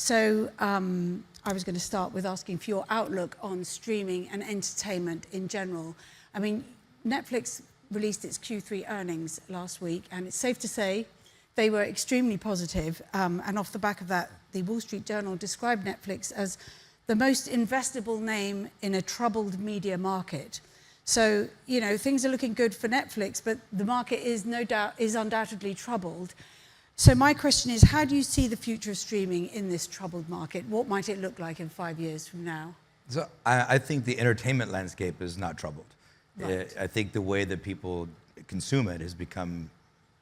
So I was going to start with asking for your outlook on streaming and entertainment in general. I mean, Netflix released its Q3 earnings last week, and it's safe to say they were extremely positive. And off the back of that, the Wall Street Journal described Netflix as the most investable name in a troubled media market. So, you know, things are looking good for Netflix, but the market is undoubtedly troubled. So my question is, how do you see the future of streaming in this troubled market? What might it look like in 5 years from now? So I think the entertainment landscape is not troubled. Right. I think the way that people consume it has become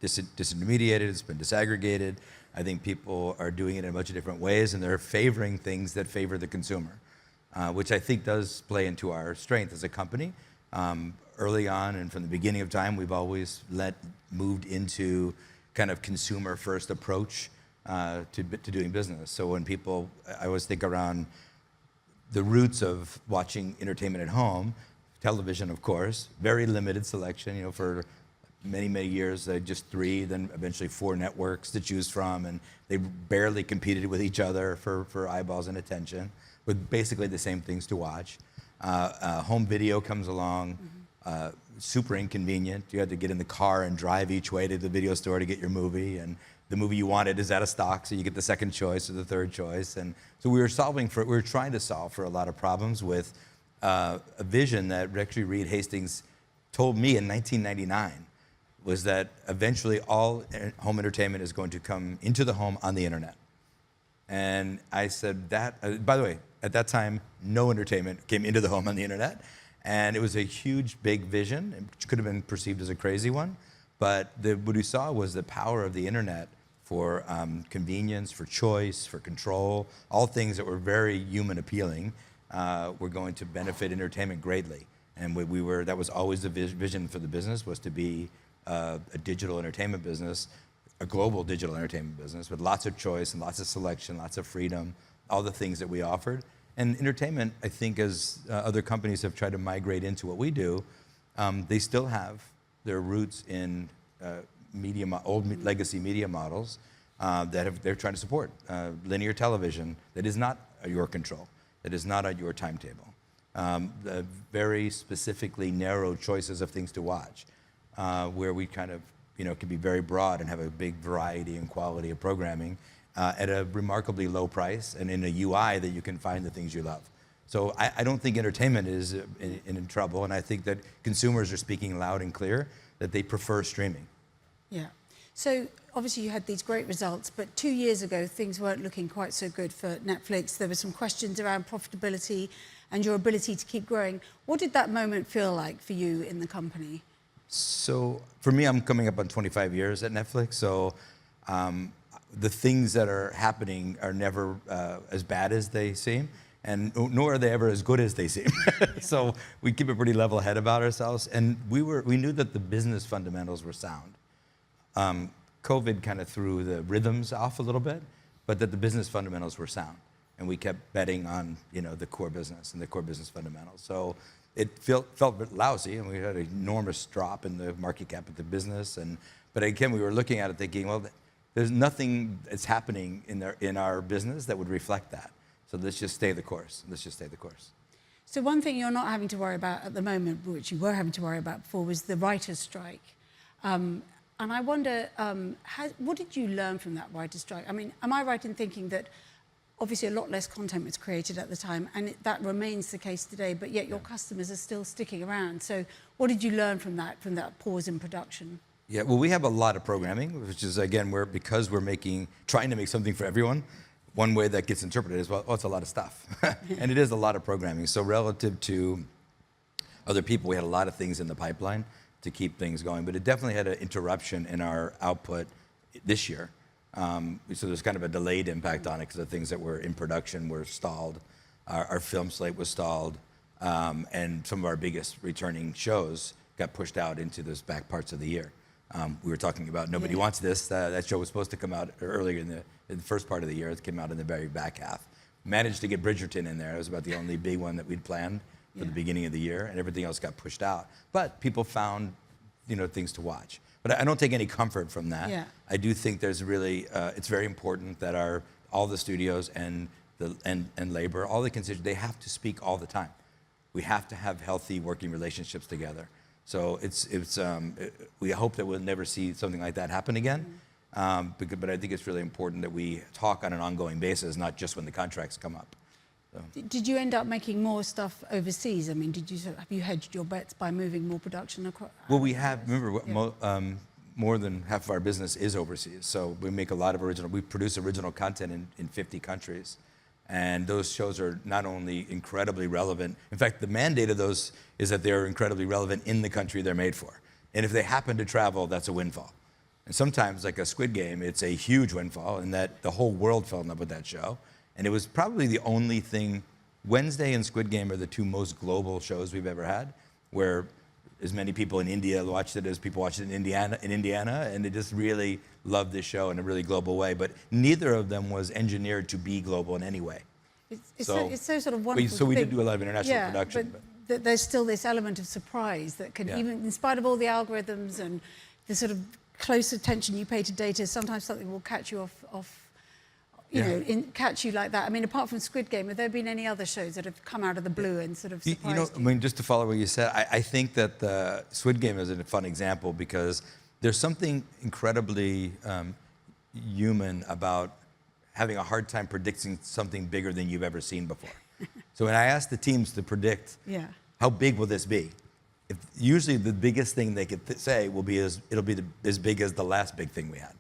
disintermediated, it's been disaggregated. I think people are doing it in a bunch of different ways, and they're favoring things that favor the consumer, which I think does play into our strength as a company. Early on and from the beginning of time, we've always moved into kind of consumer-first approach to doing business. So when people, I always think around the roots of watching entertainment at home, television, of course, very limited selection, you know, for many years, just 3, then eventually 4 networks to choose from, and they barely competed with each other for eyeballs and attention, with basically the same things to watch. Home video comes along, super inconvenient. You had to get in the car and drive each way to the video store to get your movie, and the movie you wanted is out of stock, so you get the second choice or the third choice. And so we were trying to solve for a lot of problems with a vision that actually Reed Hastings told me in 1999, was that eventually all home entertainment is going to come into the home on the internet. And I said that, by the way, at that time, no entertainment came into the home on the internet. And it was a huge, big vision. It could have been perceived as a crazy one. But what we saw was the power of the internet for convenience, for choice, for control, all things that were very human appealing were going to benefit entertainment greatly. And that was always the vision for the business, was to be a digital entertainment business, a global digital entertainment business with lots of choice and lots of selection, lots of freedom, all the things that we offered. And entertainment, I think, as other companies have tried to migrate into what we do, they still have their roots in old legacy media models that they're trying to support. Linear television that is not at your control, that is not at your timetable. Very specifically narrow choices of things to watch, where we kind of, you know, can be very broad and have a big variety and quality of programming at a remarkably low price and in a UI that you can find the things you love. So I don't think entertainment is in trouble, and I think that consumers are speaking loud and clear that they prefer streaming. Yeah. So obviously you had these great results, but 2 years ago things weren't looking quite so good for Netflix. There were some questions around profitability and your ability to keep growing. What did that moment feel like for you in the company? So for me, I'm coming up on 25 years at Netflix, so the things that are happening are never as bad as they seem, and nor are they ever as good as they seem. So we keep a pretty level head about ourselves, and we knew that the business fundamentals were sound. COVID kind of threw the rhythms off a little bit, but that the business fundamentals were sound, and we kept betting on, you know, the core business and the core business fundamentals. So it felt a bit lousy, and we had an enormous drop in the market cap of the business. But again, we were looking at it thinking, well, there's nothing that's happening in our business that would reflect that. So let's just stay the course. Let's just stay the course. So one thing you're not having to worry about at the moment, which you were having to worry about before, was the writers' strike. And I wonder, what did you learn from that writers' strike? I mean, am I right in thinking that obviously a lot less content was created at the time, and that remains the case today, but yet your customers are still sticking around. So what did you learn from that pause in production? Yeah, well, we have a lot of programming, which is, again, because we're trying to make something for everyone. One way that gets interpreted is, well, oh, it's a lot of stuff. And it is a lot of programming. So relative to other people, we had a lot of things in the pipeline to keep things going, but it definitely had an interruption in our output this year. So there's kind of a delayed impact on it because the things that were in production were stalled. Our film slate was stalled, and some of our biggest returning shows got pushed out into those back parts of the year. We were talking about Nobody Wants This. That show was supposed to come out earlier in the first part of the year. It came out in the very back half. Managed to get Bridgerton in there. It was about the only big one that we'd planned for the beginning of the year, and everything else got pushed out. But people found, you know, things to watch. But I don't take any comfort from that. Yeah. I do think there's really, it's very important that our all the studios and labor, all the constituents, they have to speak all the time. We have to have healthy working relationships together. So we hope that we'll never see something like that happen again. But I think it's really important that we talk on an ongoing basis, not just when the contracts come up. So. Did you end up making more stuff overseas? I mean, have you hedged your bets by moving more production across? Well, we have. Remember, more than half of our business is overseas. So we make a lot of we produce original content in 50 countries. And those shows are not only incredibly relevant, in fact, the mandate of those is that they're incredibly relevant in the country they're made for. And if they happen to travel, that's a windfall. And sometimes, like a Squid Game, it's a huge windfall in that the whole world fell in love with that show. And it was probably the only thing, Wednesday and Squid Game are the two most global shows we've ever had, where as many people in India watched it as people watched it in Indiana, and they just really loved this show in a really global way. But neither of them was engineered to be global in any way. It's so sort of wonderful. So we did do a lot of international production. But there's still this element of surprise that can, even in spite of all the algorithms and the sort of close attention you pay to data, sometimes something will catch you off catch you like that. I mean, apart from Squid Game, have there been any other shows that have come out of the blue and sort of surprised you? I mean, just to follow what you said, I think that the Squid Game is a fun example because there's something incredibly human about having a hard time predicting something bigger than you've ever seen before. So when I ask the teams to predict how big will this be, usually the biggest thing they could say will be it'll be as big as the last big thing we had.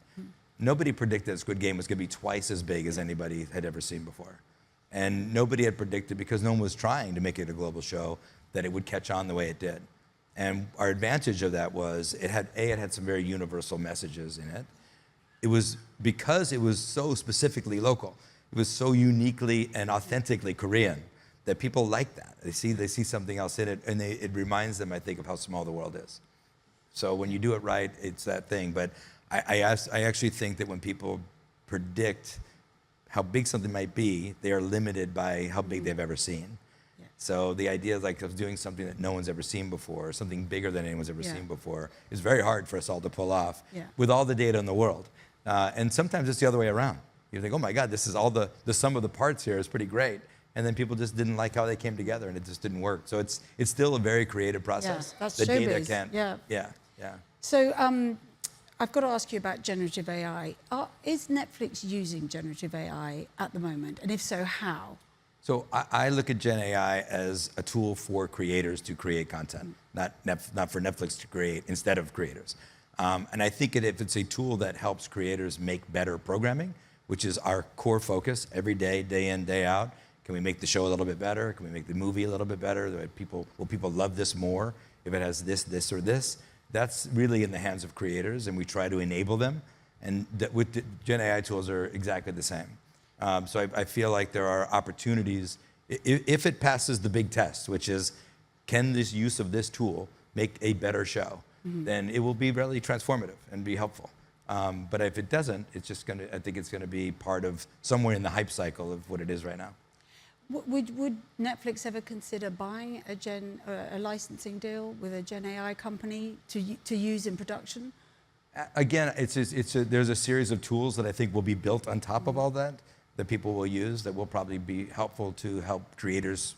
Nobody predicted Squid Game was going to be twice as big as anybody had ever seen before. And nobody had predicted, because no one was trying to make it a global show, that it would catch on the way it did. And our advantage of that was it had some very universal messages in it. It was because it was so specifically local. It was so uniquely and authentically Korean that people like that. They see something else in it, and it reminds them, I think, of how small the world is. So when you do it right, it's that thing. But I actually think that when people predict how big something might be, they are limited by how big they've ever seen. Yeah. So the idea of doing something that no one's ever seen before, or something bigger than anyone's ever seen before, is very hard for us all to pull off with all the data in the world. And sometimes it's the other way around. You think, oh my God, this is all the sum of the parts here is pretty great. And then people just didn't like how they came together, and it just didn't work. So it's still a very creative process. Yeah, that's the showbiz. data can. Yeah. So I've got to ask you about generative AI. Is Netflix using generative AI at the moment? And if so, how? So I look at Gen AI as a tool for creators to create content, not for Netflix to create instead of creators. And I think if it's a tool that helps creators make better programming, which is our core focus every day, day in, day out, can we make the show a little bit better? Can we make the movie a little bit better? Will people love this more if it has this, or this? That's really in the hands of creators, and we try to enable them. And with the Gen AI tools are exactly the same. So I feel like there are opportunities, if it passes the big test, which is, can this use of this tool make a better show? Then it will be really transformative and be helpful. But if it doesn't, I think it's gonna be part of somewhere in the hype cycle of what it is right now. Would Netflix ever consider buying a licensing deal with a Gen AI company to use in production? Again, there's a series of tools that I think will be built on top of all that people will use, that will probably be helpful to help creators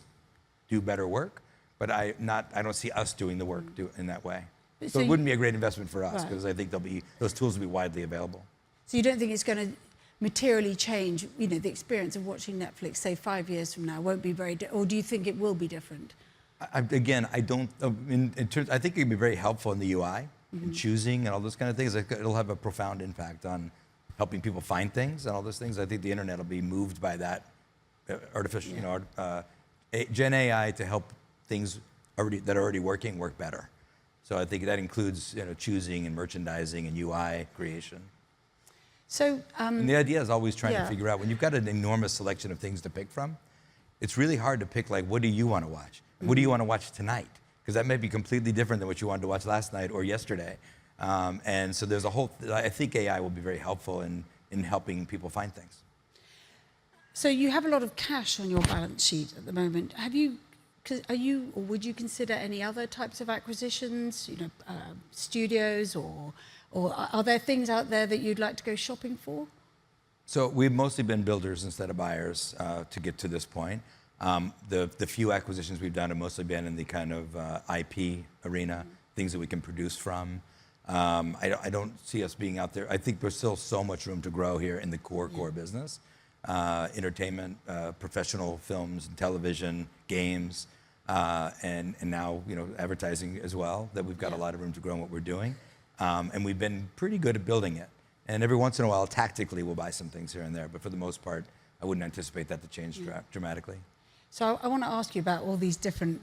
do better work. But I don't see us doing the work in that way. So it wouldn't be a great investment for us, because I think those tools will be widely available. So you don't think it's going to materially change, the experience of watching Netflix, say 5 years from now, won't be or do you think it will be different? Again, I don't. I think it can be very helpful in the UI, in choosing and all those kind of things. It'll have a profound impact on helping people find things and all those things. I think the internet will be moved by that artificial, Gen AI to help things that are already working work better. So I think that includes choosing and merchandising and UI creation. So and the idea is always trying to figure out, when you've got an enormous selection of things to pick from, it's really hard to pick, like, what do you want to watch? What do you want to watch tonight? Because that may be completely different than what you wanted to watch last night or yesterday. And so there's I think AI will be very helpful in helping people find things. So you have a lot of cash on your balance sheet at the moment. Or would you consider any other types of acquisitions, studios, or are there things out there that you'd like to go shopping for? So we've mostly been builders instead of buyers to get to this point. The few acquisitions we've done have mostly been in the kind of IP arena, things that we can produce from. I don't see us being out there. I think there's still so much room to grow here in the core business. Entertainment, professional films and television, games, and now advertising as well, that we've got a lot of room to grow in what we're doing. And we've been pretty good at building it. And every once in a while, tactically, we'll buy some things here and there. But for the most part, I wouldn't anticipate that to change dramatically. So I want to ask you about all these different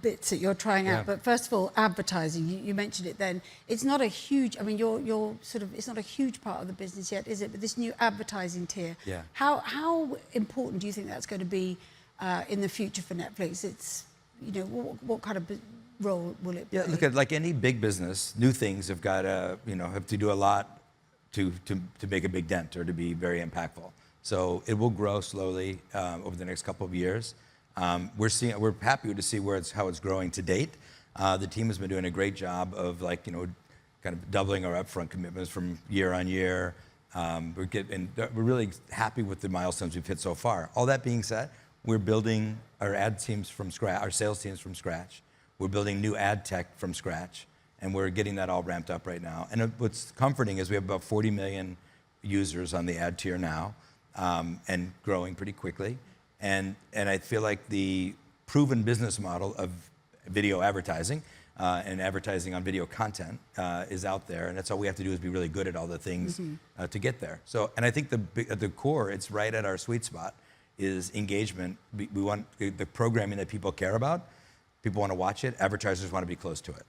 bits that you're trying out. But first of all, advertising, you mentioned it then. It's not a huge, I mean, you're sort of, it's not a huge part of the business yet, is it? But this new advertising tier, how important do you think that's going to be in the future for Netflix? It's, what kind of role will it play? Yeah, look, at like any big business, new things have got to, have to do a lot to make a big dent or to be very impactful. So it will grow slowly over the next couple of years. We're happy to see how it's growing to date. The team has been doing a great job of kind of doubling our upfront commitments from year on year. We're really happy with the milestones we've hit so far. All that being said, we're building our ad teams from scratch, our sales teams from scratch. We're building new ad tech from scratch, and we're getting that all ramped up right now. And what's comforting is we have about 40 million users on the ad tier now, and growing pretty quickly. And I feel like the proven business model of video advertising and advertising on video content is out there, and that's all we have to do is be really good at all the things to get there. So, and I think at the core, it's right at our sweet spot is engagement. We want the programming that people care about. People want to watch it. Advertisers want to be close to it.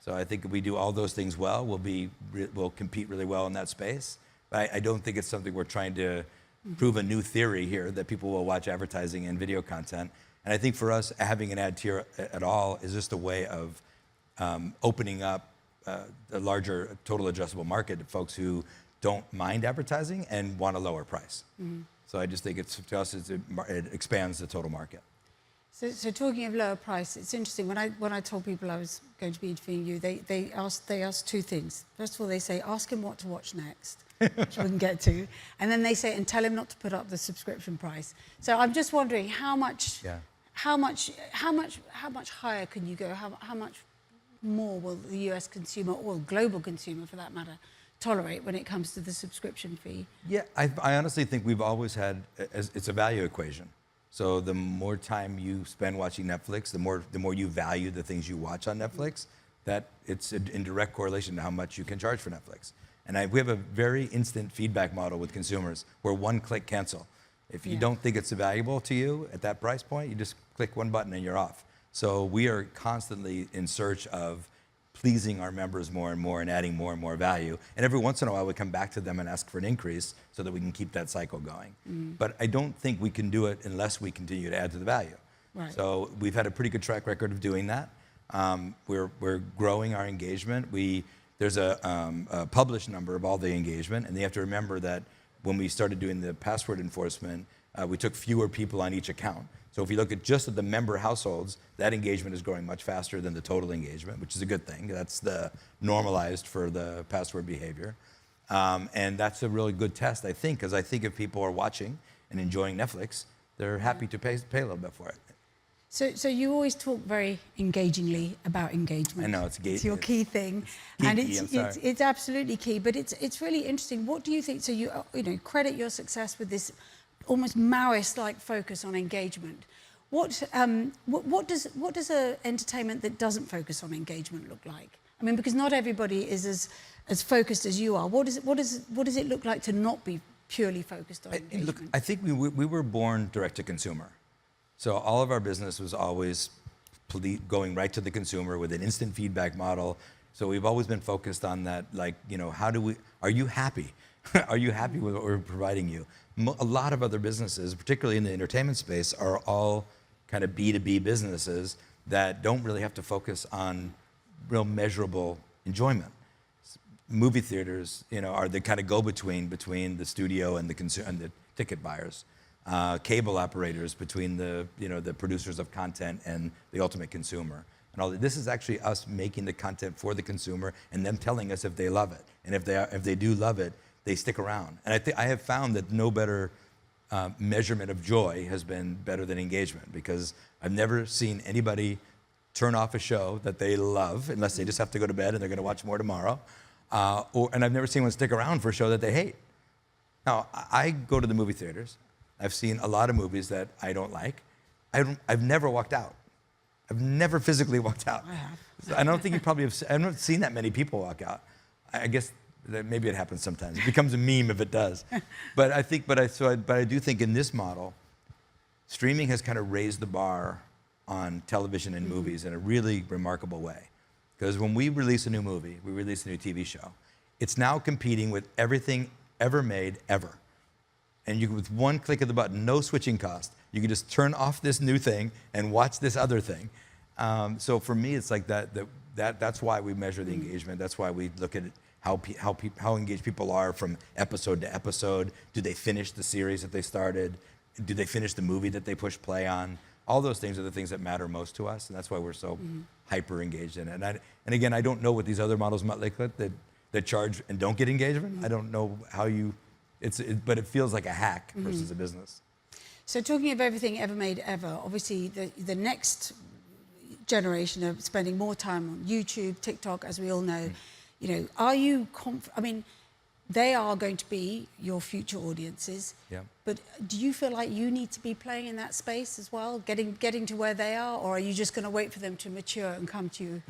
So I think if we do all those things well, we'll compete really well in that space. But I don't think it's something we're trying to prove a new theory here that people will watch advertising and video content. And I think for us, having an ad tier at all is just a way of opening up a larger total addressable market to folks who don't mind advertising and want a lower price. So I just think to us, it expands the total market. So talking of lower price, it's interesting. When I told people I was going to be interviewing you, they asked two things. First of all, they say, ask him what to watch next, which we can get to, and then they say, and tell him not to put up the subscription price. So I'm just wondering how much higher can you go? How much more will the US consumer, or global consumer for that matter, tolerate when it comes to the subscription fee? Yeah, I honestly think we've always had it's a value equation. So the more time you spend watching Netflix, the more you value the things you watch on Netflix, that it's in direct correlation to how much you can charge for Netflix. And we have a very instant feedback model with consumers where one-click cancel. If you don't think it's valuable to you at that price point, you just click one button and you're off. So we are constantly in search of pleasing our members more and more and adding more and more value. And every once in a while, we come back to them and ask for an increase so that we can keep that cycle going. But I don't think we can do it unless we continue to add to the value. Right. So we've had a pretty good track record of doing that. We're growing our engagement. There's a published number of all the engagement, and you have to remember that when we started doing the password enforcement, we took fewer people on each account. So if you look at just at the member households, that engagement is growing much faster than the total engagement, which is a good thing. That's the normalized for the password behavior. And that's a really good test, I think, because I think if people are watching and enjoying Netflix, they're happy to pay a little bit for it. So you always talk very engagingly about engagement. I know, it's your key thing. And it's absolutely key, but it's really interesting. What do you think? So you credit your success with this almost Maoist-like focus on engagement. What does an entertainment that doesn't focus on engagement look like? I mean, because not everybody is as focused as you are. What does it look like to not be purely focused on engagement? Look, I think we were born direct to consumer. So all of our business was always going right to the consumer with an instant feedback model. So we've always been focused on that, are you happy? Are you happy with what we're providing you? A lot of other businesses, particularly in the entertainment space, are all kind of B2B businesses that don't really have to focus on real measurable enjoyment. Movie theaters, are the kind of go-between between the studio and the ticket buyers. Cable operators between the producers of content and the ultimate consumer. And all this is actually us making the content for the consumer and them telling us if they love it. And if they do love it, they stick around. And I have found that no better measurement of joy has been better than engagement, because I've never seen anybody turn off a show that they love, unless they just have to go to bed and they're going to watch more tomorrow. And I've never seen one stick around for a show that they hate. Now, I go to the movie theaters. I've seen a lot of movies that I don't like. I've never walked out. I've never physically walked out. I have. I don't think you probably have. I haven't seen that many people walk out. I guess that maybe it happens sometimes. It becomes a meme if it does. But I do think in this model, streaming has kind of raised the bar on television and movies in a really remarkable way. Because when we release a new movie, we release a new TV show, it's now competing with everything ever made, ever. And you, with one click of the button, no switching cost, you can just turn off this new thing and watch this other thing. So for me, it's like that's why we measure the engagement. That's why we look at how engaged people are from episode to episode. Do they finish the series that they started? Do they finish the movie that they push play on? All those things are the things that matter most to us, and that's why we're so hyper engaged in it. And again, I don't know what these other models might look like that charge and don't get engagement. I don't know how you. But it feels like a hack versus a business. So talking of everything ever made ever, obviously the next generation are spending more time on YouTube, TikTok, as we all know. You know, are you I mean, they are going to be your future audiences. Yeah. But do you feel like you need to be playing in that space as well, getting to where they are, or are you just going to wait for them to mature and come to you?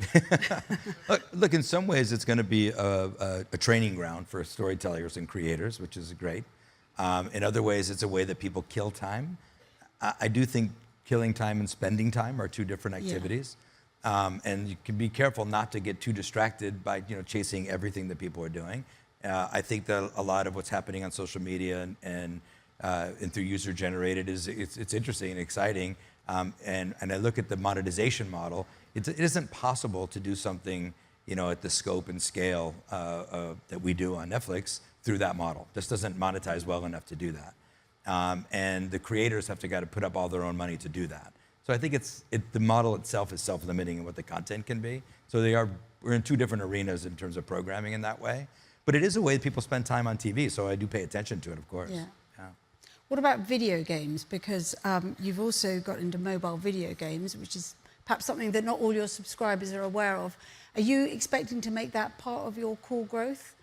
Look, in some ways, it's going to be a training ground for storytellers and creators, which is great. In other ways, it's a way that people kill time. I do think killing time and spending time are two different activities. And you can be careful not to get too distracted by chasing everything that people are doing. I think that a lot of what's happening on social media and through user-generated it's interesting and exciting. And I look at the monetization model. It isn't possible to do something at the scope and scale that we do on Netflix through that model. This doesn't monetize well enough to do that. And the creators have to put up all their own money to do that. So I think the model itself is self-limiting in what the content can be. So we're in two different arenas in terms of programming in that way. But it is a way that people spend time on TV, so I do pay attention to it, of course. Yeah. What about video games? Because you've also got into mobile video games, which is perhaps something that not all your subscribers are aware of. Are you expecting to make that part of your core growth?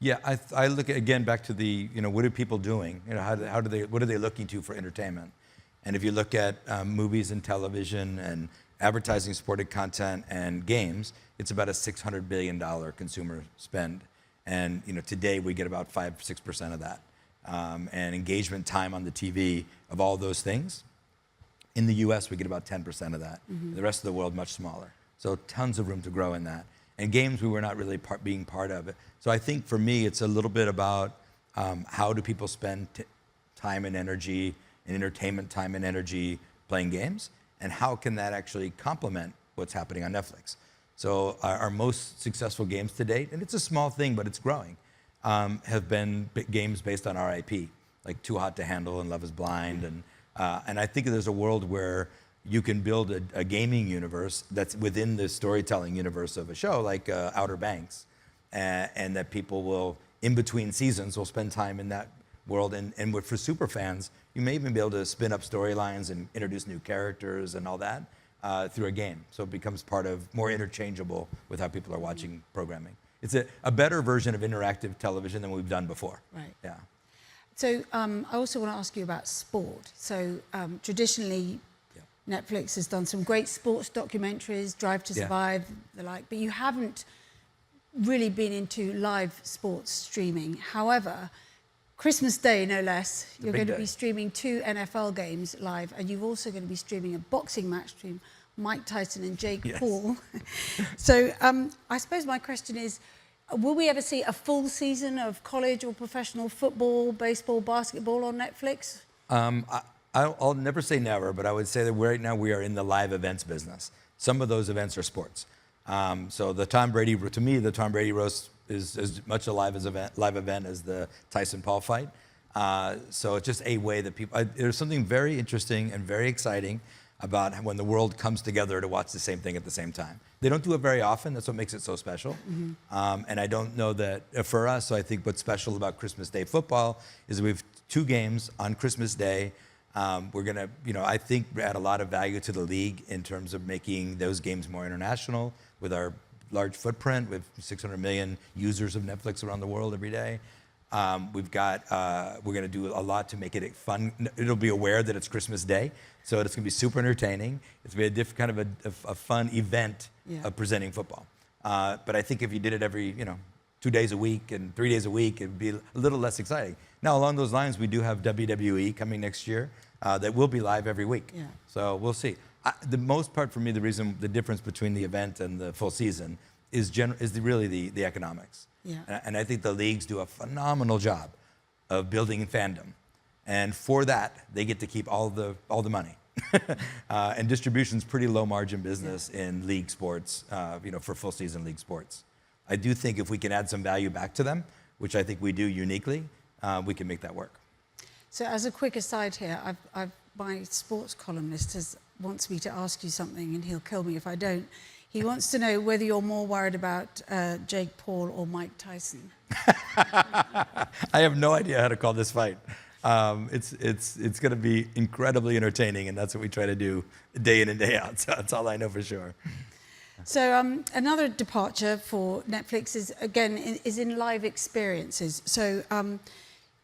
Yeah, I look at, again, back to what are people doing? What are they looking to for entertainment? And if you look at movies and television and advertising, supported content, and games, it's about a $600 billion consumer spend. And today we get about 5-6% of that. And engagement time on the TV of all those things, in the US we get about 10% of that. The rest of the world much smaller. So tons of room to grow in that. And games we were not really being part of it. So I think for me it's a little bit about how do people spend time and energy and entertainment time and energy playing games, and how can that actually complement what's happening on Netflix. So our most successful games to date, and it's a small thing, but it's growing, have been games based on our IP, like Too Hot to Handle and Love is Blind. And I think there's a world where you can build a gaming universe that's within the storytelling universe of a show, like Outer Banks, and that people will, in between seasons, will spend time in that world. And for super fans, you may even be able to spin up storylines and introduce new characters and all that. Through a game, so it becomes more interchangeable with how people are watching programming. It's a better version of interactive television than we've done before. Right. Yeah. So I also want to ask you about sport. So traditionally, Netflix has done some great sports documentaries, Drive to Survive, the like, but you haven't really been into live sports streaming. However, Christmas Day, no less, you're going to be streaming 2 NFL games live, and you're also going to be streaming a boxing match between Mike Tyson and Jake Paul. So I suppose my question is, will we ever see a full season of college or professional football, baseball, basketball on Netflix? I'll never say never, but I would say that right now we are in the live events business. Some of those events are sports. So the Tom Brady roast is as much a live event as the Tyson-Paul fight. So it's just a way that there's something very interesting and very exciting about when the world comes together to watch the same thing at the same time. They don't do it very often. That's what makes it so special. And I don't know that for us, so I think what's special about Christmas Day football is we have 2 games on Christmas Day. We're going to, I think add a lot of value to the league in terms of making those games more international with our large footprint with 600 million users of Netflix around the world every day. We're going to do a lot to make it fun. It'll be aware that it's Christmas Day, so it's going to be super entertaining. It's going to be a kind of a fun event of presenting football. But I think if you did it every, 2 days a week and 3 days a week, it'd be a little less exciting. Now, along those lines, we do have WWE coming next year that will be live every week. Yeah. So we'll see. The most part for me, the difference between the event and the full season is really the economics. Yeah. And I think the leagues do a phenomenal job of building fandom. And for that, they get to keep all the money. And distribution's pretty low margin business in league sports, for full season league sports. I do think if we can add some value back to them, which I think we do uniquely, we can make that work. So as a quick aside here, my sports columnist wants me to ask you something, and he'll kill me if I don't. He wants to know whether you're more worried about Jake Paul or Mike Tyson. I have no idea how to call this fight. It's going to be incredibly entertaining, and that's what we try to do day in and day out. So that's all I know for sure. So another departure for Netflix is in live experiences. So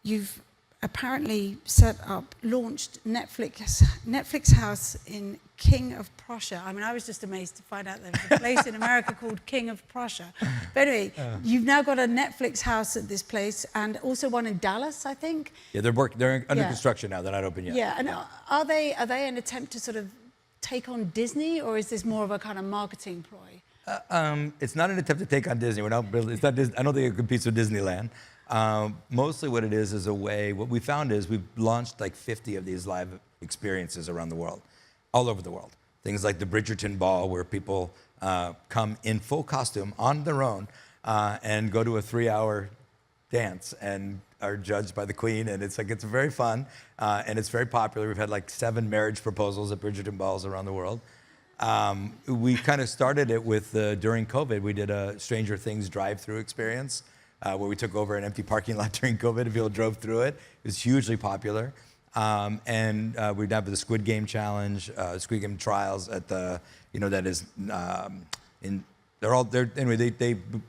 you've apparently launched Netflix House in King of Prussia. I mean, I was just amazed to find out there was a place in America called King of Prussia. But anyway, you've now got a Netflix house at this place, and also one in Dallas, I think. Yeah, they're under construction now. They're not open yet. Yeah, and are they an attempt to sort of take on Disney, or is this more of a kind of marketing ploy? It's not an attempt to take on Disney. We're not building. It's not Disney. I don't think it competes with Disneyland. Mostly what it is a way, what we found is we've launched like 50 of these live experiences around the world, all over the world. Things like the Bridgerton Ball, where people come in full costume on their own and go to a 3-hour dance and are judged by the Queen. And it's very fun and it's very popular. We've had like 7 marriage proposals at Bridgerton Balls around the world. We kind of started it with, during COVID, we did a Stranger Things drive-through experience. Where we took over an empty parking lot during COVID and people drove through it. It was hugely popular. And we have the Squid Game Challenge, Squid Game Trials at the, that is,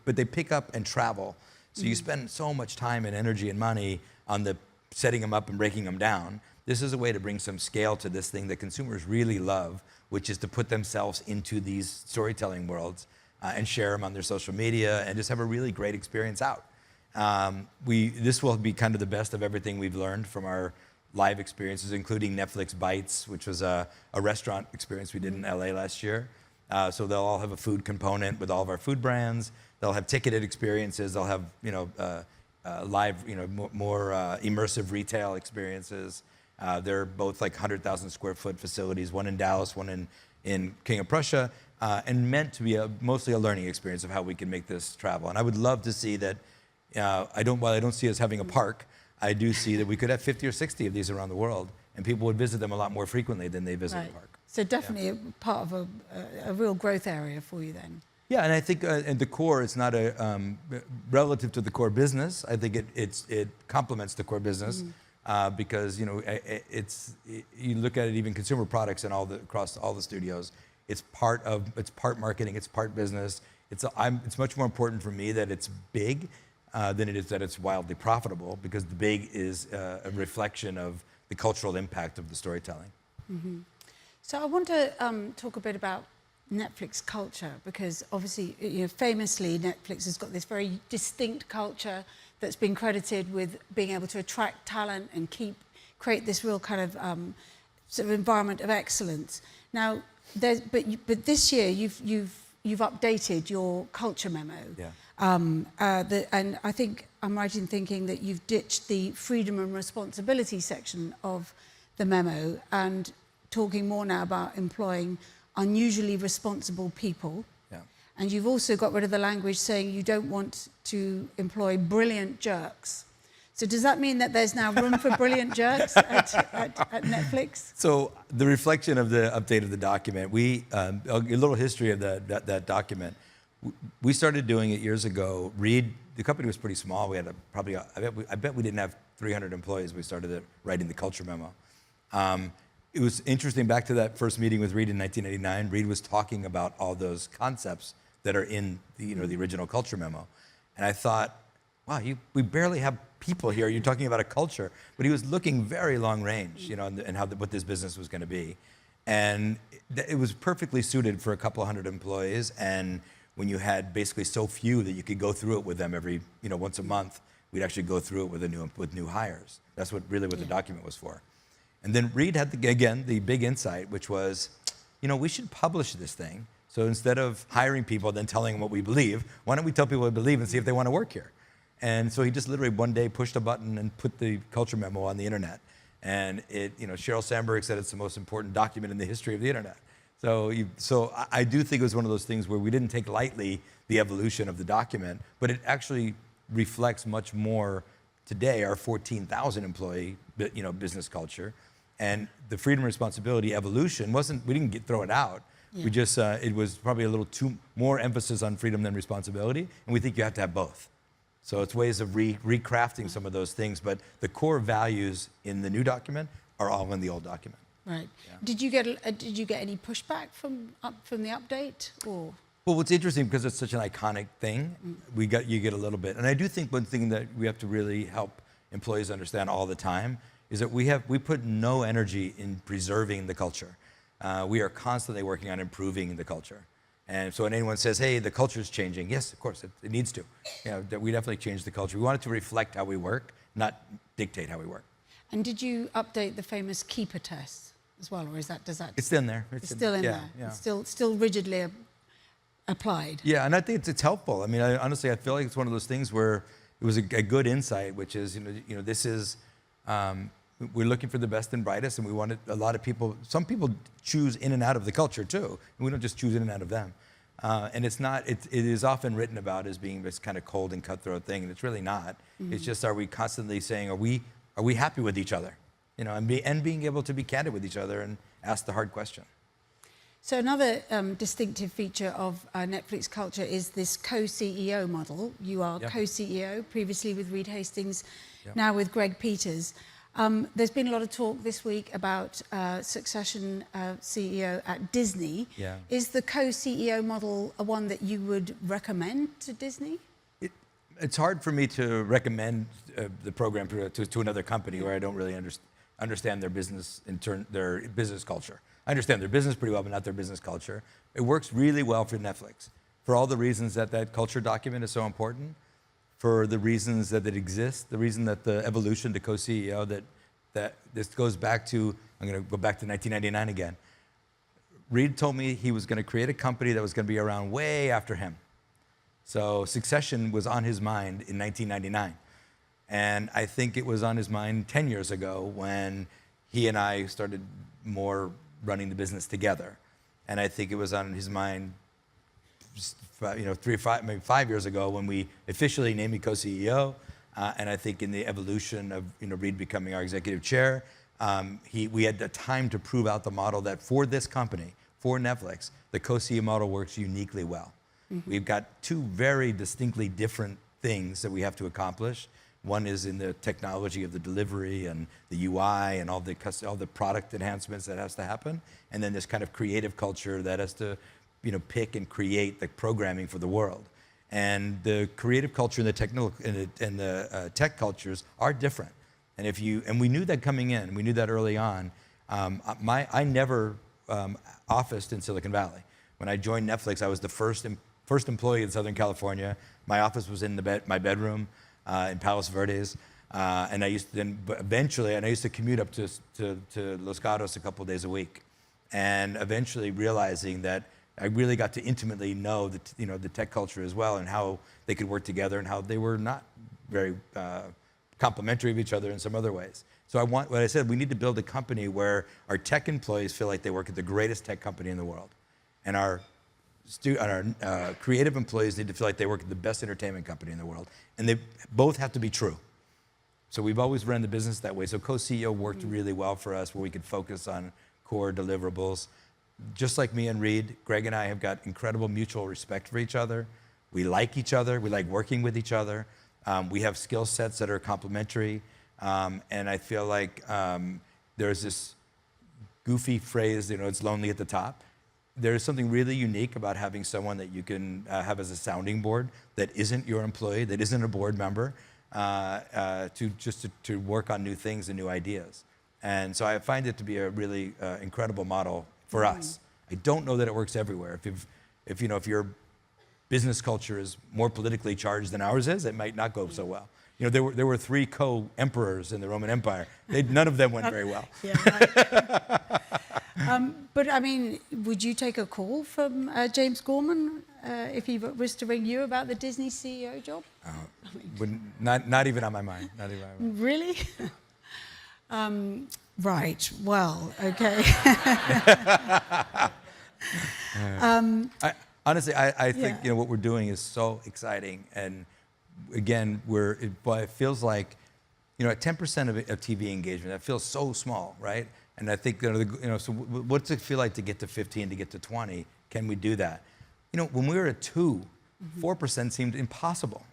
but they pick up and travel. So you spend so much time and energy and money on the setting them up and breaking them down. This is a way to bring some scale to this thing that consumers really love, which is to put themselves into these storytelling worlds. And share them on their social media and just have a really great experience out. This will be kind of the best of everything we've learned from our live experiences, including Netflix Bites, which was a restaurant experience we did in LA last year. So they'll all have a food component with all of our food brands. They'll have ticketed experiences. They'll have live, more immersive retail experiences. They're both like 100,000 square foot facilities, one in Dallas, one in King of Prussia. And meant to be mostly a learning experience of how we can make this travel. And I would love to see that, while I don't see us having a park, I do see that we could have 50 or 60 of these around the world, and people would visit them a lot more frequently than they visit the park. So definitely a part of a real growth area for you then. Yeah, and I think at the core, it's not relative to the core business. I think it complements the core business because, you look at it, even consumer products and across all the studios. It's part marketing, it's part business. It's much more important for me that it's big than it is that it's wildly profitable, because the big is a reflection of the cultural impact of the storytelling. Mm-hmm. So I want to talk a bit about Netflix culture, because obviously, famously, Netflix has got this very distinct culture that's been credited with being able to attract talent and create this real kind of sort of environment of excellence. Now, but this year you've updated your culture memo. Yeah. And I think I'm right in thinking that you've ditched the freedom and responsibility section of the memo and talking more now about employing unusually responsible people. Yeah. And you've also got rid of the language saying you don't want to employ brilliant jerks. So does that mean that there's now room for brilliant jerks at Netflix? So the reflection of the update of the document, a little history of that document. We started doing it years ago. The company was pretty small. We had I bet we didn't have 300 employees. We started writing the culture memo. It was interesting, back to that first meeting with Reed in 1989, Reed was talking about all those concepts that are in the original culture memo. And I thought, wow, we barely have people here. You're talking about a culture. But he was looking very long range, and what this business was going to be. And it was perfectly suited for a couple hundred employees. And when you had basically so few that you could go through it with them every, once a month, we'd actually go through it with new hires. That's what the document was for. And then Reed had, the big insight, which was, we should publish this thing. So instead of hiring people, then telling them what we believe, why don't we tell people what we believe and see if they want to work here? And so he just literally one day pushed a button and put the culture memo on the internet. And Sheryl Sandberg said it's the most important document in the history of the internet. So I do think it was one of those things where we didn't take lightly the evolution of the document, but it actually reflects much more today our 14,000 employee business culture. And the freedom and responsibility evolution we didn't throw it out. Yeah. We just, it was probably a little more emphasis on freedom than responsibility, and we think you have to have both. So it's ways of recrafting some of those things, but the core values in the new document are all in the old document. Right. Yeah. Did you get any pushback from the update, or? Well, what's interesting, because it's such an iconic thing, you get a little bit. And I do think one thing that we have to really help employees understand all the time is that we put no energy in preserving the culture. We are constantly working on improving the culture. And so when anyone says, hey, the culture is changing, yes, of course, it needs to. We definitely change the culture. We want it to reflect how we work, not dictate how we work. And did you update the famous keeper test as well, or does that? It's in there. It's still in there. Yeah. It's still rigidly applied. Yeah, and I think it's helpful. I mean, honestly, I feel like it's one of those things where it was a good insight, which is, this is, we're looking for the best and brightest, and we wanted a lot of people. Some people choose in and out of the culture too, and we don't just choose in and out of them. And it's not. It is often written about as being this kind of cold and cutthroat thing, and it's really not. Mm-hmm. It's just, are we constantly saying, are we happy with each other, and being able to be candid with each other and ask the hard question. So another distinctive feature of Netflix culture is this co-CEO model. You are co-CEO, previously with Reed Hastings, now with Greg Peters. There's been a lot of talk this week about succession CEO at Disney. Yeah. Is the co-CEO model a one that you would recommend to Disney? It's hard for me to recommend the program to another company where I don't really understand their business their business culture. I understand their business pretty well, but not their business culture. It works really well for Netflix for all the reasons that culture document is so important. For the reasons that it exists, the reason that the evolution to co-CEO, that this goes back to, I'm going to go back to 1999 again. Reed told me he was going to create a company that was going to be around way after him. So succession was on his mind in 1999. And I think it was on his mind 10 years ago when he and I started more running the business together. And I think it was on his mind 5 years ago when we officially named me co-CEO, and I think in the evolution of Reed becoming our executive chair, we had the time to prove out the model that for this company, for Netflix, the co-CEO model works uniquely well. Mm-hmm. We've got two very distinctly different things that we have to accomplish. One is in the technology of the delivery and the UI and all the product enhancements that has to happen, and then this kind of creative culture that has to pick and create the programming for the world. And the creative culture and the technical and the tech cultures are different. And we knew that coming in. We knew that early on. I never officed in Silicon Valley. When I joined Netflix, I was the first employee in Southern California. My office was in my bedroom in Palos Verdes. And I used to commute up to Los Gatos a couple of days a week. And eventually realizing that I really got to intimately know the tech culture as well, and how they could work together, and how they were not very complementary of each other in some other ways. So what I said, we need to build a company where our tech employees feel like they work at the greatest tech company in the world, and our creative employees need to feel like they work at the best entertainment company in the world, and they both have to be true. So we've always run the business that way. So co-CEO worked really well for us, where we could focus on core deliverables. Just like me and Reed, Greg and I have got incredible mutual respect for each other. We like each other. We like working with each other. We have skill sets that are complementary. And I feel like there's this goofy phrase, it's lonely at the top. There's something really unique about having someone that you can have as a sounding board that isn't your employee, that isn't a board member, to work on new things and new ideas. And so I find it to be a really incredible model for us. I don't know that it works everywhere. If your business culture is more politically charged than ours is, it might not go so well. There were 3 co-emperors in the Roman Empire. None of them went very well. Yeah. But I mean, would you take a call from James Gorman if he was to ring you about the Disney CEO job? Not even on my mind. Not even on my mind. Really? Right. Well, okay. Honestly, I think what we're doing is so exciting, and again, it feels like at 10% of TV engagement, that feels so small, right? And I think so what's it feel like to get to 15, to get to 20? Can we do that? When we were at 2, 4% seemed impossible.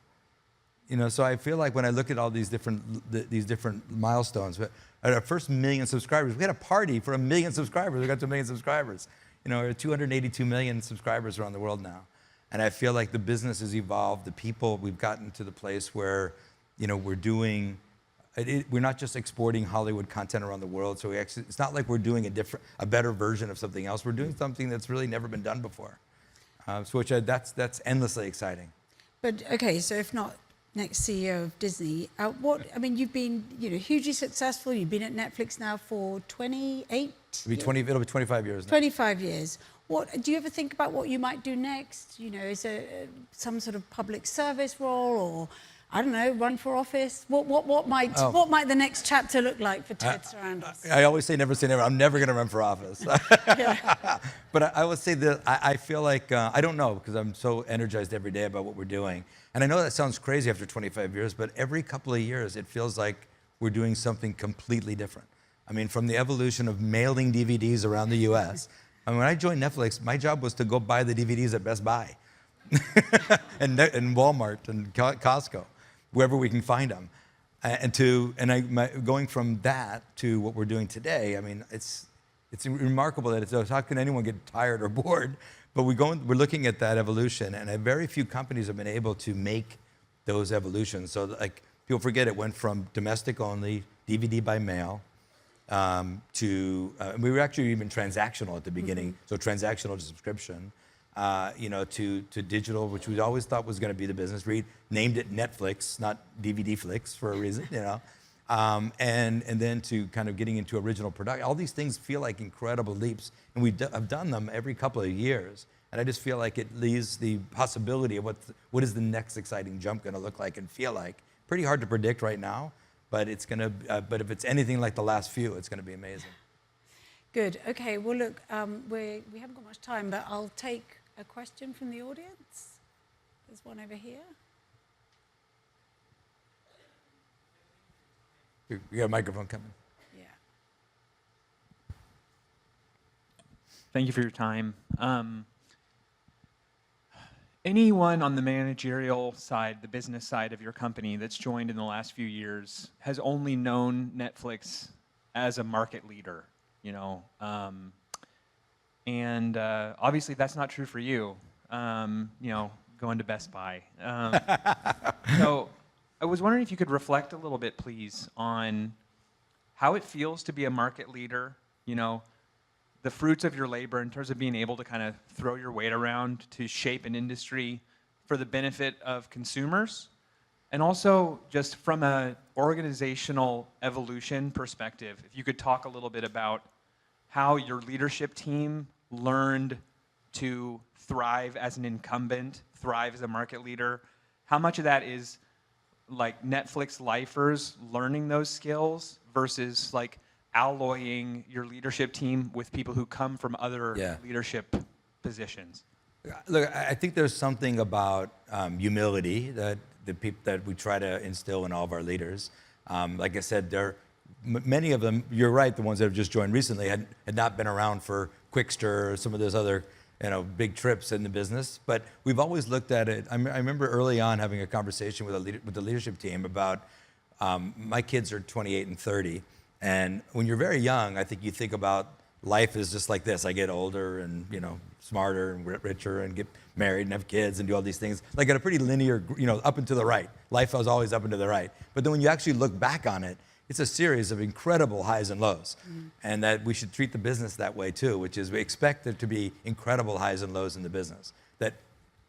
So I feel like when I look at all these different milestones, at our first 1 million subscribers, we had a party for 1 million subscribers. We got to 1 million subscribers. We're 282 million subscribers around the world now. And I feel like the business has evolved. The people, we've gotten to the place where, we're doing, we're not just exporting Hollywood content around the world. So it's not like we're doing a better version of something else. We're doing something that's really never been done before. That's endlessly exciting. But okay, so if not next CEO of Disney, you've been hugely successful. You've been at Netflix now for 28. It'll be 25 years now. 25 years. What do you ever think about what you might do next? Is there some sort of public service role, or I don't know, run for office? What might the next chapter look like for Ted Sarandos? I always say never say never. I'm never going to run for office. But I would say that I feel like I don't know, because I'm so energized every day about what we're doing. And I know that sounds crazy after 25 years, but every couple of years it feels like we're doing something completely different. I mean, from the evolution of mailing DVDs around the U.S. I mean, when I joined Netflix, my job was to go buy the DVDs at Best Buy and Walmart and Costco, wherever we can find them. Going from that to what we're doing today, I mean, it's remarkable that how can anyone get tired or bored? But we're looking at that evolution, and very few companies have been able to make those evolutions. So like people forget, it went from domestic only, DVD by mail, to we were actually even transactional at the beginning, so transactional to subscription, to digital, which we always thought was going to be the business. We named it Netflix, not DVD Flix, for a reason, and then to kind of getting into original production. All these things feel like incredible leaps, and I've done them every couple of years, and I just feel like it leaves the possibility of what is the next exciting jump going to look like and feel like. Pretty hard to predict right now. But it's gonna. But if it's anything like the last few, it's gonna be amazing. Good. Okay. Well, look, we haven't got much time, but I'll take a question from the audience. There's one over here. We got a microphone coming. Yeah. Thank you for your time. Anyone on the managerial side, the business side of your company that's joined in the last few years has only known Netflix as a market leader, and obviously that's not true for you, going to Best Buy. So I was wondering if you could reflect a little bit, please, on how it feels to be a market leader, the fruits of your labor in terms of being able to kind of throw your weight around to shape an industry for the benefit of consumers, and also just from an organizational evolution perspective, if you could talk a little bit about how your leadership team learned to thrive as an incumbent, thrive as a market leader. How much of that is like Netflix lifers learning those skills versus like alloying your leadership team with people who come from other leadership positions? Look, I think there's something about humility that we try to instill in all of our leaders. Like I said, many of them, you're right, the ones that have just joined recently had not been around for Quickster or some of those other big trips in the business. But we've always looked at it. I remember early on having a conversation with the leadership team about my kids are 28 and 30. And when you're very young, I think you think about life is just like this. I get older and, smarter and richer and get married and have kids and do all these things. Like at a pretty linear, up and to the right. Life was always up and to the right. But then when you actually look back on it, it's a series of incredible highs and lows. And that we should treat the business that way too, which is we expect there to be incredible highs and lows in the business. That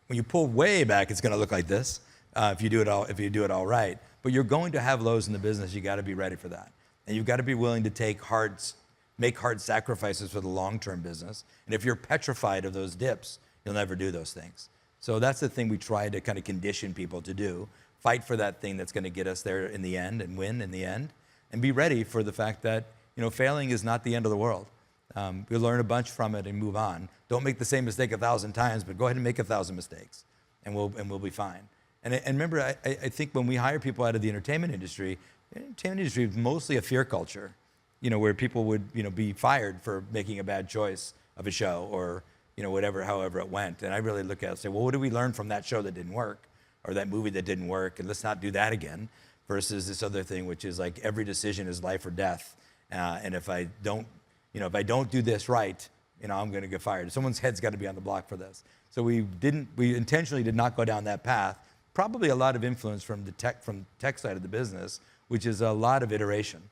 when you pull way back, it's going to look like this if you do it all right. But you're going to have lows in the business. You got to be ready for that. And you've got to be willing to make hard sacrifices for the long-term business. And if you're petrified of those dips, you'll never do those things. So that's the thing we try to kind of condition people to do. Fight for that thing that's going to get us there in the end and win in the end. And be ready for the fact that, failing is not the end of the world. You'll learn a bunch from it and move on. Don't make the same mistake 1,000 times, but go ahead and make 1,000 mistakes, and we'll be fine. And remember, I think when we hire people out of the entertainment industry is mostly a fear culture, where people would, be fired for making a bad choice of a show or, however it went. And I really look at it and say, well, what did we learn from that show that didn't work or that movie that didn't work? And let's not do that again versus this other thing, which is like every decision is life or death. And if I don't do this right, I'm going to get fired. Someone's head's got to be on the block for this. So we intentionally did not go down that path. Probably a lot of influence from the tech side of the business, which is a lot of iteration.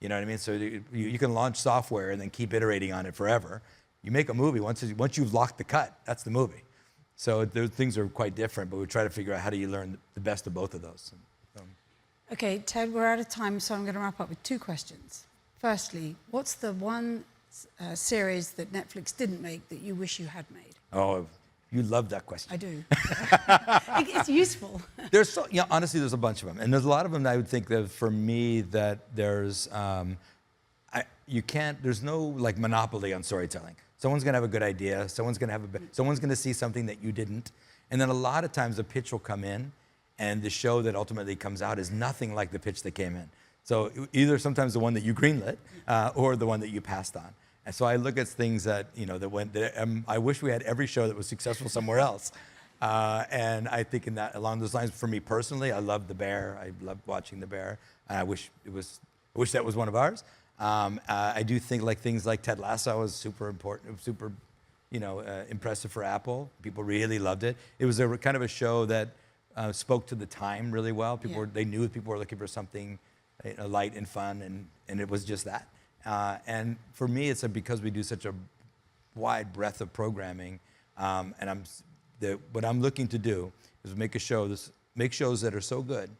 You know what I mean? So you can launch software and then keep iterating on it forever. You make a movie, once you've locked the cut, that's the movie. So those things are quite different, but we try to figure out how do you learn the best of both of those. Okay, Ted, we're out of time, so I'm going to wrap up with two questions. Firstly, what's the one series that Netflix didn't make that you wish you had made? Oh, you love that question. I do. It's useful. Honestly, there's a bunch of them. And there's a lot of them that I would think that for me that there's, there's no like monopoly on storytelling. Someone's going to have a good idea. Someone's going to see something that you didn't. And then a lot of times a pitch will come in and the show that ultimately comes out is nothing like the pitch that came in. So either sometimes the one that you greenlit or the one that you passed on. And so I look at things that, I wish we had every show that was successful somewhere else. And I think along those lines, for me personally, I love The Bear. I love watching The Bear. I wish that was one of ours. I do think things like Ted Lasso was super important, super, impressive for Apple. People really loved it. It was a kind of a show that spoke to the time really well. They knew people were looking for something light and fun, and it was just that. And for me, it's because we do such a wide breadth of programming, and what I'm looking to do is make shows that are so good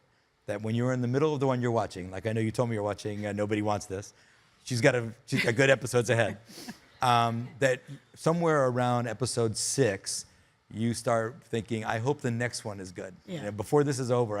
that when you're in the middle of the one you're watching, like I know you told me you're watching Nobody Wants This, she's got good episodes ahead, that somewhere around episode 6, you start thinking, I hope the next one is good. Yeah. Before this is over,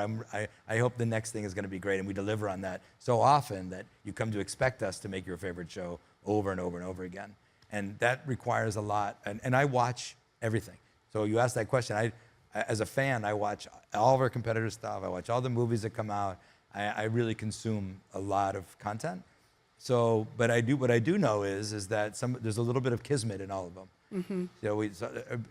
I hope the next thing is going to be great, and we deliver on that so often that you come to expect us to make your favorite show over and over and over again. And that requires a lot, and I watch everything. So you asked that question. As a fan, I watch all of our competitor stuff. I watch all the movies that come out. I really consume a lot of content. So, but what I do know is that there's a little bit of kismet in all of them. Mm-hmm.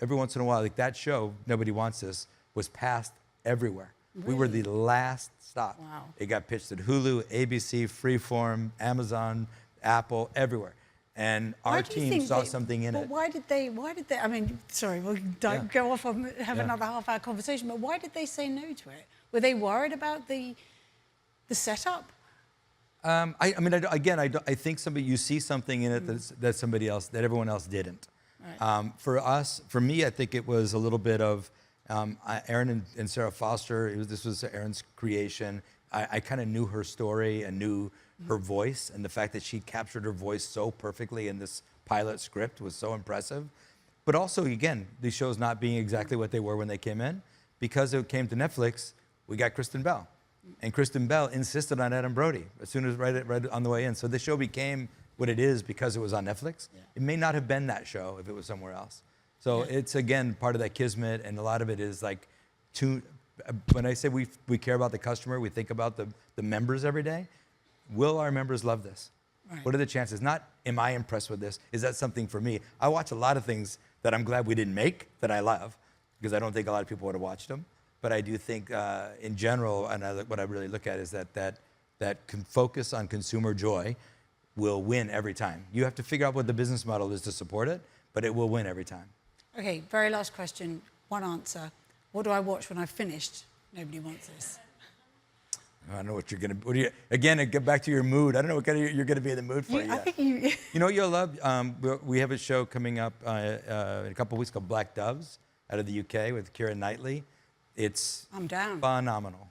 Every once in a while, like that show, Nobody Wants This, was passed everywhere. Really? We were the last stop. Wow. It got pitched at Hulu, ABC, Freeform, Amazon, Apple, everywhere. And our team saw something in it. Why did they, I mean, sorry, we'll go off and have another half-hour conversation, but why did they say no to it? Were they worried about the setup? I think you see something in it that everyone else didn't. Right. For me, I think it was a little bit of Aaron and Sarah Foster. This was Aaron's creation. I kind of knew her story and knew her voice, and the fact that she captured her voice so perfectly in this pilot script was so impressive. But also, again, these shows not being exactly what they were when they came in, because it came to Netflix, we got Kristen Bell. And Kristen Bell insisted on Adam Brody as soon as right on the way in. So the show became what it is because it was on Netflix. Yeah. It may not have been that show if it was somewhere else. So it's, again, part of that kismet, and a lot of it is like when I say we care about the customer, we think about the members every day. Will our members love this? Right. What are the chances? Not, am I impressed with this? Is that something for me? I watch a lot of things that I'm glad we didn't make that I love, because I don't think a lot of people would have watched them. But I do think, in general, and what I really look at is that focus on consumer joy will win every time. You have to figure out what the business model is to support it, but it will win every time. Okay, very last question, one answer. What do I watch when I've finished? Nobody wants this. I don't know what you're going to, again, get back to your mood. I don't know what kind of you're going to be in the mood for yet. I think you... You know what you'll love? We have a show coming up in a couple of weeks called Black Doves out of the UK with Keira Knightley. It's I'm down. phenomenal.